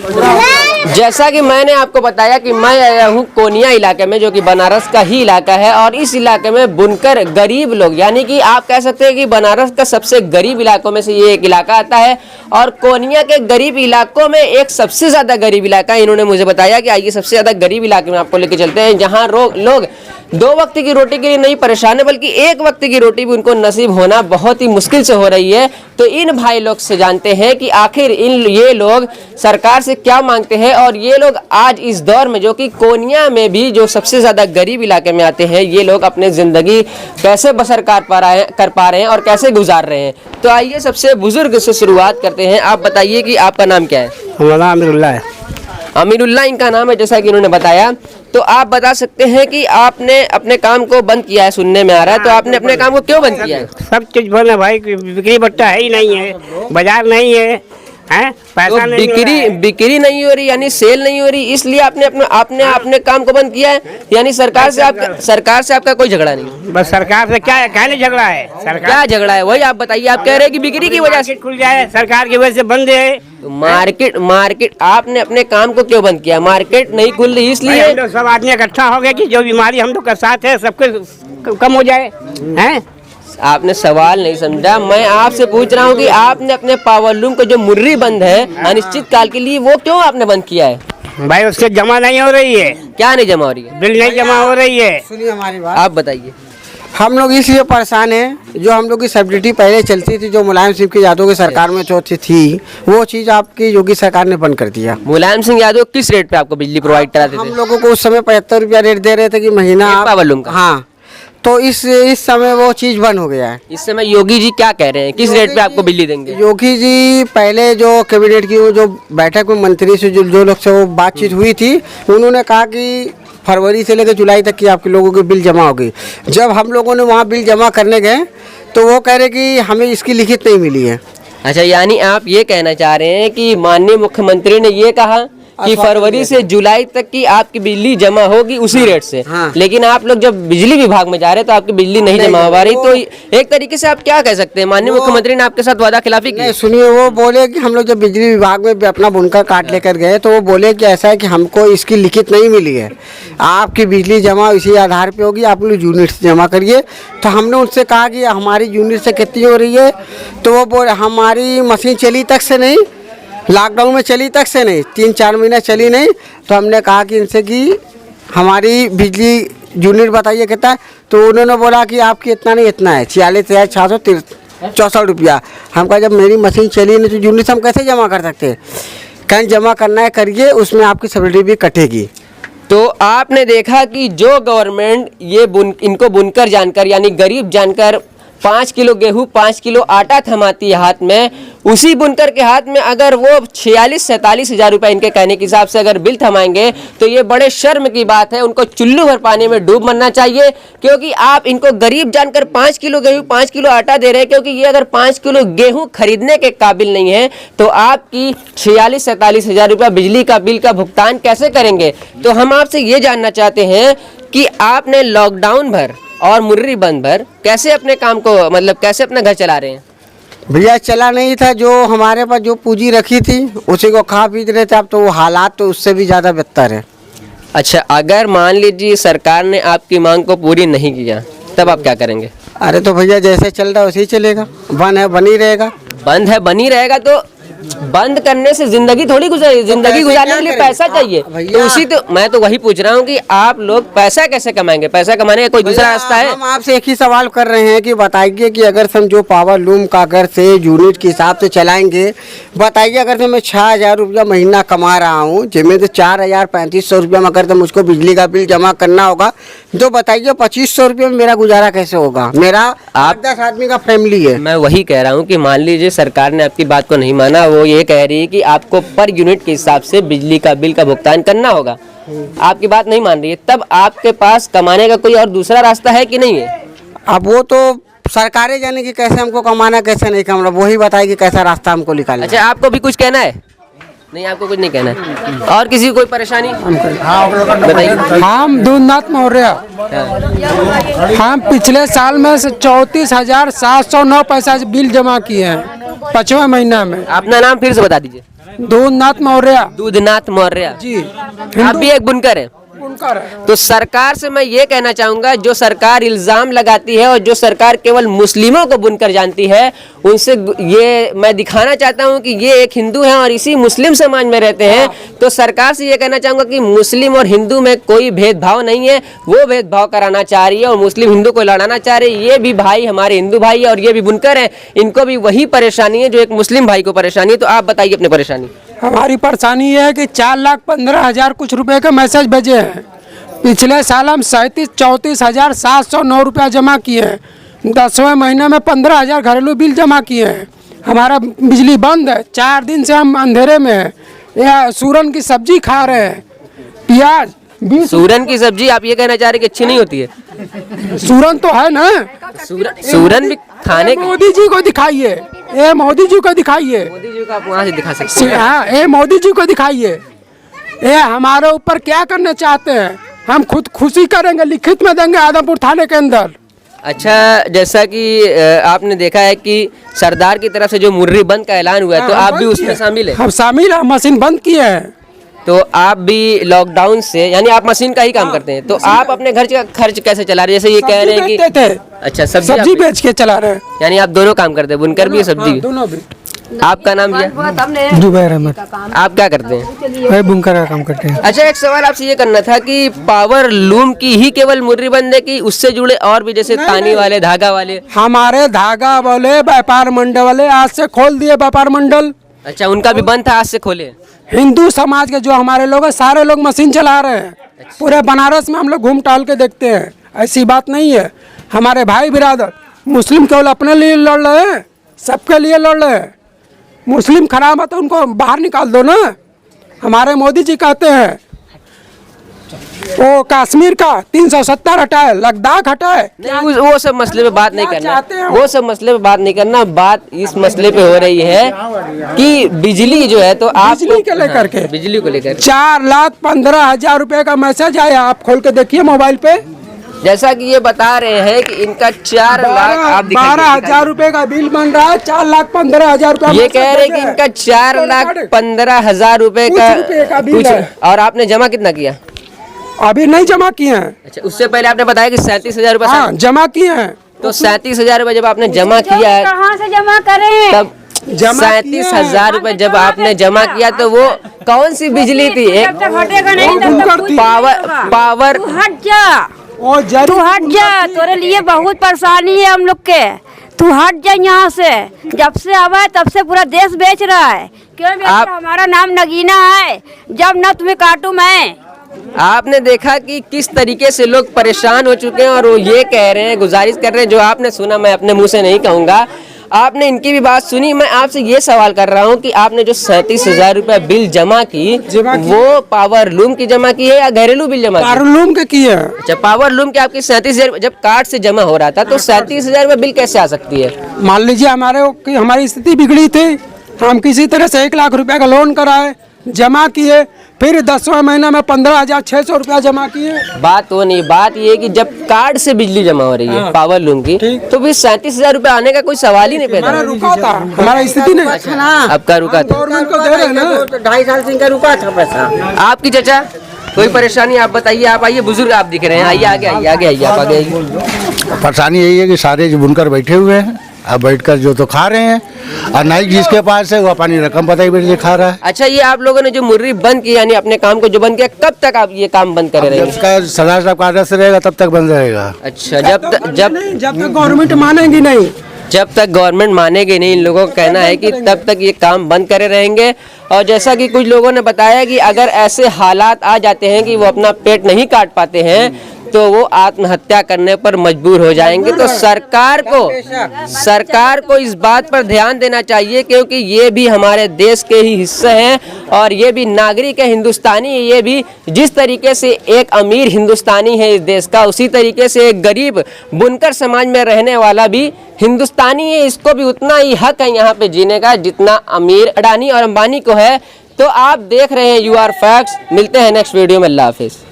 जैसा कि मैंने आपको बताया कि मैं आया हूँ कोनिया इलाके में, जो कि बनारस का ही इलाका है, और इस इलाके में बुनकर गरीब लोग, यानी कि आप कह सकते हैं कि बनारस का सबसे गरीब इलाकों में से ये एक इलाका आता है। और कोनिया के गरीब इलाकों में एक सबसे ज़्यादा गरीब इलाका है। इन्होंने मुझे बताया कि आइए सबसे ज़्यादा गरीब इलाके में आपको लेके चलते हैं, जहाँ लोग 2 वक्त की रोटी के लिए नहीं परेशान है, बल्कि 1 वक्त की रोटी भी उनको नसीब होना बहुत ही मुश्किल से हो रही है। तो इन भाई लोग से जानते हैं कि आखिर ये लोग सरकार से क्या मांगते हैं, और ये लोग आज इस दौर में, जो कि कोनिया में भी जो सबसे ज़्यादा गरीब इलाके में आते हैं, ये लोग अपने ज़िंदगी कैसे बसर कर पा रहे हैं और कैसे गुजार रहे हैं। तो आइए सबसे बुजुर्ग से शुरुआत करते हैं। आप बताइए कि आपका नाम क्या है? हमारा नाम अमीरुल्लाह है। अमीरुल्लाह इनका नाम है, जैसा कि इन्होंने बताया। तो आप बता सकते हैं कि आपने अपने काम को बंद किया है, सुनने में आ रहा है, तो आपने अपने काम को क्यों बंद किया है? सब चीज बंद है भाई, बिक्री बट्टा है ही नहीं है, बाजार नहीं है, पैसा तो नहीं बिक्री नहीं हो रही, यानी सेल नहीं हो रही, इसलिए आपने अपने काम को बंद किया है। यानी सरकार से आपका कोई झगड़ा नहीं? बस सरकार से क्या कहने झगड़ा है? सरकार क्या झगड़ा है वही आप बताइए। आप कह रहे हैं कि बिक्री की वजह से खुल जाए, सरकार की वजह से बंद है। तो मार्केट आपने अपने काम को क्यों बंद किया? मार्केट नहीं खुल रही इसलिए? हम लोग सब आदमी इकट्ठा हो गए कि जो बीमारी हम लोग का साथ है सबके कम हो जाए। हैं आपने सवाल नहीं समझा। मैं आपसे पूछ रहा हूँ कि आपने अपने पावर लूम को जो मुर्री बंद है अनिश्चित काल के लिए, वो क्यों आपने बंद किया है? भाई उससे जमा नहीं हो रही है। क्या नहीं जमा हो रही है? बिल नहीं जमा हो रही है। सुनिए हमारी बात, आप बताइए। हम लोग इसलिए परेशान हैं, जो हम लोग की सब्सिडी पहले चलती थी, जो मुलायम सिंह की यादव की सरकार में जो थी, वो चीज़ आपकी योगी सरकार ने बंद कर दिया। मुलायम सिंह यादव किस रेट पे आपको बिजली प्रोवाइड कराते हम थे? लोगों को उस समय 75 रुपया रेट दे रहे थे कि महीना एक पावर लूम का? हाँ, तो इस समय वो चीज़ बंद हो गया है। इस समय योगी जी क्या कह रहे हैं, किस रेट पे आपको बिजली देंगे? योगी जी पहले जो कैबिनेट की वो जो बैठक में मंत्री से जो लोग से वो बातचीत हुई थी, उन्होंने कहा कि फरवरी से लेकर जुलाई तक की आपके लोगों की बिल जमा होगी। जब हम लोगों ने वहाँ बिल जमा करने गए तो वो कह रहे कि हमें इसकी लिखित नहीं मिली है। अच्छा, यानी आप ये कहना चाह रहे हैं कि माननीय मुख्यमंत्री ने ये कहा कि फरवरी से जुलाई तक की आपकी बिजली जमा होगी उसी रेट से, हाँ। लेकिन आप लोग जब बिजली विभाग में जा रहे तो आपकी बिजली नहीं जमा हो पा रही। तो एक तरीके से आप क्या कह सकते हैं, माननीय मुख्यमंत्री ने आपके साथ वादा खिलाफी की? सुनिए, वो बोले कि हम लोग जब बिजली विभाग में अपना बुनकर काट लेकर गए तो वो बोले कि ऐसा है कि हमको इसकी लिखित नहीं मिली है, आपकी बिजली जमा इसी आधार पे होगी, आप लोग यूनिट से जमा करिए। तो हमने उनसे कहा कि हमारी यूनिट से कितनी हो रही है, तो वो बोले हमारी मशीन चली तक से नहीं, लॉकडाउन में चली तक से नहीं, 3-4 महीने चली नहीं। तो हमने कहा कि इनसे कि हमारी बिजली यूनिट बताइए कितना है, तो उन्होंने बोला कि आपकी इतना नहीं इतना है, 46,664 रुपया। हम कहा जब मेरी मशीन चली नहीं तो यूनिट हम कैसे जमा कर सकते हैं? कहीं जमा करना है करिए, उसमें आपकी सब्सिडी भी कटेगी। तो आपने देखा कि जो गवर्नमेंट इनको बुनकर जानकर, यानी गरीब जानकर 5 किलो गेहूँ 5 किलो आटा थमाती है हाथ में, उसी बुनकर के हाथ में अगर वो 46-47 हज़ार रुपये इनके कहने के हिसाब से अगर बिल थमाएंगे तो ये बड़े शर्म की बात है। उनको चुल्लू भर पानी में डूब मरना चाहिए, क्योंकि आप इनको गरीब जानकर 5 किलो गेहूँ 5 किलो आटा दे रहे हैं, क्योंकि ये अगर 5 किलो गेहूँ खरीदने के काबिल नहीं है तो आपकी 46-47 हज़ार रुपये बिजली का बिल का भुगतान कैसे करेंगे? तो हम आपसे ये जानना चाहते हैं कि आपने लॉकडाउन भर और मुर्री बंद भर कैसे अपने काम को, मतलब कैसे अपना घर चला रहे हैं? भैया चला नहीं था, जो हमारे पास जो पूंजी रखी थी उसी को खा पी रहे थे। अब तो वो हालात तो उससे भी ज़्यादा बेहतर है। अच्छा, अगर मान लीजिए सरकार ने आपकी मांग को पूरी नहीं किया तब आप क्या करेंगे? अरे तो भैया जैसे चल रहा है वैसे ही चलेगा, बंद है बनी रहेगा। बंद है बनी रहेगा, तो बंद करने से जिंदगी थोड़ी गुजारी, जिंदगी गुजारने के लिए पैसा चाहिए। तो मैं तो वही पूछ रहा हूँ कि आप लोग पैसा कैसे कमाएंगे? पैसा कमाने का कोई दूसरा रास्ता है? हम आपसे एक ही सवाल कर रहे हैं कि बताइए कि अगर हम जो पावर लूम का अगर से यूनिट के हिसाब से चलाएंगे, बताइए अगर से मैं 6,000 रुपया महीना कमा रहा हूँ, जिसमें से 4,000-3,500 रुपया में अगर तो मुझको बिजली का बिल जमा करना होगा, तो बताइए 2,500 रुपये में मेरा गुजारा कैसे होगा? मेरा 8-10 आदमी का फैमिली है। मैं वही कह रहा हूँ कि मान लीजिए सरकार ने आपकी बात को नहीं माना, वो ये कह रही है कि आपको पर यूनिट के हिसाब से बिजली का बिल का भुगतान करना होगा, आपकी बात नहीं मान रही है, तब आपके पास कमाने का कोई और दूसरा रास्ता है कि नहीं है? अब वो तो सरकारें जाने की कैसे हमको कमाना कैसे नहीं कमाना, वही बताएगी कैसा रास्ता हमको निकालना। अच्छा, आपको भी कुछ कहना है? नहीं, आपको कुछ नहीं कहना है। और किसी को कोई परेशानी बताइए। हम दूधनाथ मौर्य, हम पिछले साल में से 34,709 पैसा बिल जमा किए हैं 5वां महीना में। अपना नाम फिर से बता दीजिए। दूधनाथ मौर्य दूधनाथ मौर्य जी, आप भी एक बुनकर है। बुनकर है। तो सरकार से मैं ये कहना चाहूंगा, जो सरकार इल्जाम लगाती है और जो सरकार केवल मुस्लिमों को बुनकर जानती है, उनसे ये मैं दिखाना चाहता हूं कि ये एक हिंदू है और इसी मुस्लिम समाज में रहते हैं। तो सरकार से ये कहना चाहूंगा कि मुस्लिम और हिंदू में कोई भेदभाव नहीं है, वो भेदभाव कराना चाह रही है और मुस्लिम हिंदू को लड़ाना चाह रही है। ये भी भाई हमारे हिंदू भाई है और ये भी बुनकर है, इनको भी वही परेशानी है जो एक मुस्लिम भाई को परेशानी है। तो आप बताइए अपनी परेशानी। हमारी परेशानी ये है कि 4,15,000 कुछ रुपए का मैसेज भेजे हैं। पिछले साल हम 34,709 रुपया जमा किए हैं। 10वें महीने में 15,000 घरेलू बिल जमा किए हैं। हमारा बिजली बंद है, 4 दिन से हम अंधेरे में हैं। यह सूरन की सब्जी खा रहे हैं, प्याज 20। सूरन की सब्जी आप ये कहना चाह रहे हैं कि अच्छी नहीं होती है? सूरन तो है ना, सूरन भी खाने की। मोदी जी को दिखाइए, ये मोदी जी को दिखाइए। मोदी जी को आप वहाँ से दिखा सकते हैं। हाँ, ये मोदी जी को दिखाइए। ये हमारे ऊपर क्या करना चाहते हैं, हम खुद खुशी करेंगे, लिखित में देंगे आदमपुर थाने के अंदर। अच्छा, जैसा कि आपने देखा है कि सरदार की तरफ से जो मुर्री बंद का ऐलान हुआ है, तो आप भी उसमें शामिल है? हम शामिल हैं, मशीन बंद किए हैं। तो आप भी लॉकडाउन से, यानी आप मशीन का ही काम करते हैं, तो आप अपने घर का खर्च कैसे चला रहे हैं? जैसे ये कह रहे हैं कि अच्छा सब्जी बेच के चला रहे हैं। यानी आप दोनों काम करते हैं, बुनकर भी है सब्जी भी? दोनों भी। आपका नाम क्या? जुबैर अहमद। आप क्या करते हैं? वही बुनकर का काम करते हैं। अच्छा, एक सवाल आपसे ये करना था कि पावर लूम की ही केवल मुर्री बंद है कि उससे जुड़े और भी, जैसे तानी वाले, धागा वाले? हमारे धागा वाले, व्यापार मंडल वाले आज से खोल दिए व्यापार मंडल। अच्छा, उनका भी बंद था, आज से खोले? हिंदू समाज के जो हमारे लोग हैं, सारे लोग मशीन चला रहे हैं। पूरे बनारस में हम लोग घूम टहल के देखते हैं, ऐसी बात नहीं है। हमारे भाई बिरादर मुस्लिम केवल अपने लिए लड़ रहे हैं, सबके लिए लड़ रहे हैं। मुस्लिम खराब है तो उनको बाहर निकाल दो ना। हमारे मोदी जी कहते हैं वो कश्मीर का 370 हटाए, लद्दाख हटाए। नहीं, वो सब मसले पे बात नहीं करना, वो सब मसले पे बात नहीं करना। बात इस मसले पे हो रही है कि बिजली जो है, तो आप बिजली को लेकर के, बिजली को लेकर 4,15,000 रुपए का मैसेज आया, आप खोल के देखिए मोबाइल पे। जैसा कि ये बता रहे हैं कि इनका 4 लाख, आप 12,000 रुपए का बिल बन रहा है, 4,15,000 रुपया। ये कह रहे हैं कि इनका 4,15,000 रुपए का बिल कुछ। है। और आपने जमा कितना किया? अभी नहीं जमा किए हैं। अच्छा, उससे पहले आपने बताया कि 37,000 रुपए। हाँ, जमा किए हैं। तो 37,000 रुपए जब आपने जमा किया है, कहाँ से जमा करें? तब 37,000 रुपए जब आपने जमा किया, तो वो कौन सी बिजली थी? जब तक हटेगा नहीं तब तक पावर। तू हट जा, तू हट जा, तेरे लिए बहुत परेशानी है हम लोग के। तू हट जा यहाँ से। जब से आवा है तब से पूरा देश बेच रहा है। क्यों बेच रहा है? हमारा नाम नगीना है, जब न तुम्हें काटू मैं। आपने देखा कि किस तरीके से लोग परेशान हो चुके हैं और वो ये कह रहे हैं, गुजारिश कर रहे हैं, जो आपने सुना मैं अपने मुंह से नहीं कहूँगा, आपने इनकी भी बात सुनी। मैं आपसे ये सवाल कर रहा हूँ कि आपने जो 37,000 रुपया बिल जमा की, वो पावर लूम की जमा की है या घरेलू बिल जमा की? पावर लूम के किए। अच्छा, पावर लूम की आपकी 37,000 जब कार्ड से जमा हो रहा था, तो 37,000 रुपया बिल कैसे आ सकती है? मान लीजिए हमारी स्थिति बिगड़ी थी, हम किसी तरह से 1 लाख रुपए का लोन कराए, जमा किए, फिर 10वें महीने में 15,600 रुपया जमा किए। बात वो नहीं, बात ये है कि जब कार्ड से बिजली जमा हो रही है पावर लूम की, तो फिर 37,000 रुपया आने का कोई सवाल ही नहीं पैदा। हमारा रुका था, हमारा स्थिति नहीं आपका रुका था, गवर्नमेंट को दे रहे हैं ना। 2.5 साल से इनका रुका था पैसा। आपकी चाचा कोई परेशानी आप बताइए? आप आइए, बुजुर्ग आप दिख रहे हैं, आइए आगे आइए आगे आइए आप आगे आइए। परेशानी यही है कि सारे जो बुनकर बैठे हुए हैं, अब बैठकर जो तो खा रहे हैं, और नहीं जिसके पास है वो अपनी रकम पता ही बैठ खा रहा है। अच्छा, ये आप लोगों ने जो मुर्री बंद की, यानी अपने काम को जो बंद किया, कब तक आप ये काम बंद करे रहेंगे? इसका सरदार साहब का आदेश रहेगा तब तक बंद रहेगा। अच्छा, जब तक गवर्नमेंट मानेगी नहीं, जब तक गवर्नमेंट मानेगी नहीं, इन लोगों का कहना है कि तब तक ये काम बंद करे रहेंगे। और जैसा कि कुछ लोगों ने बताया कि अगर ऐसे हालात आ जाते हैं कि वो अपना पेट नहीं काट पाते हैं, तो वो आत्महत्या करने पर मजबूर हो जाएंगे। तो सरकार को इस बात पर ध्यान देना चाहिए, क्योंकि ये भी हमारे देश के ही हिस्से हैं और ये भी नागरिक है, हिंदुस्तानी है। ये भी जिस तरीके से एक अमीर हिंदुस्तानी है इस देश का, उसी तरीके से एक गरीब बुनकर समाज में रहने वाला भी हिंदुस्तानी है। इसको भी उतना ही हक है यहाँ पे जीने का जितना अमीर अडानी और अंबानी को है। तो आप देख रहे हैं UR फैक्ट्स। मिलते हैं नेक्स्ट वीडियो में। अल्लाह हाफिज़।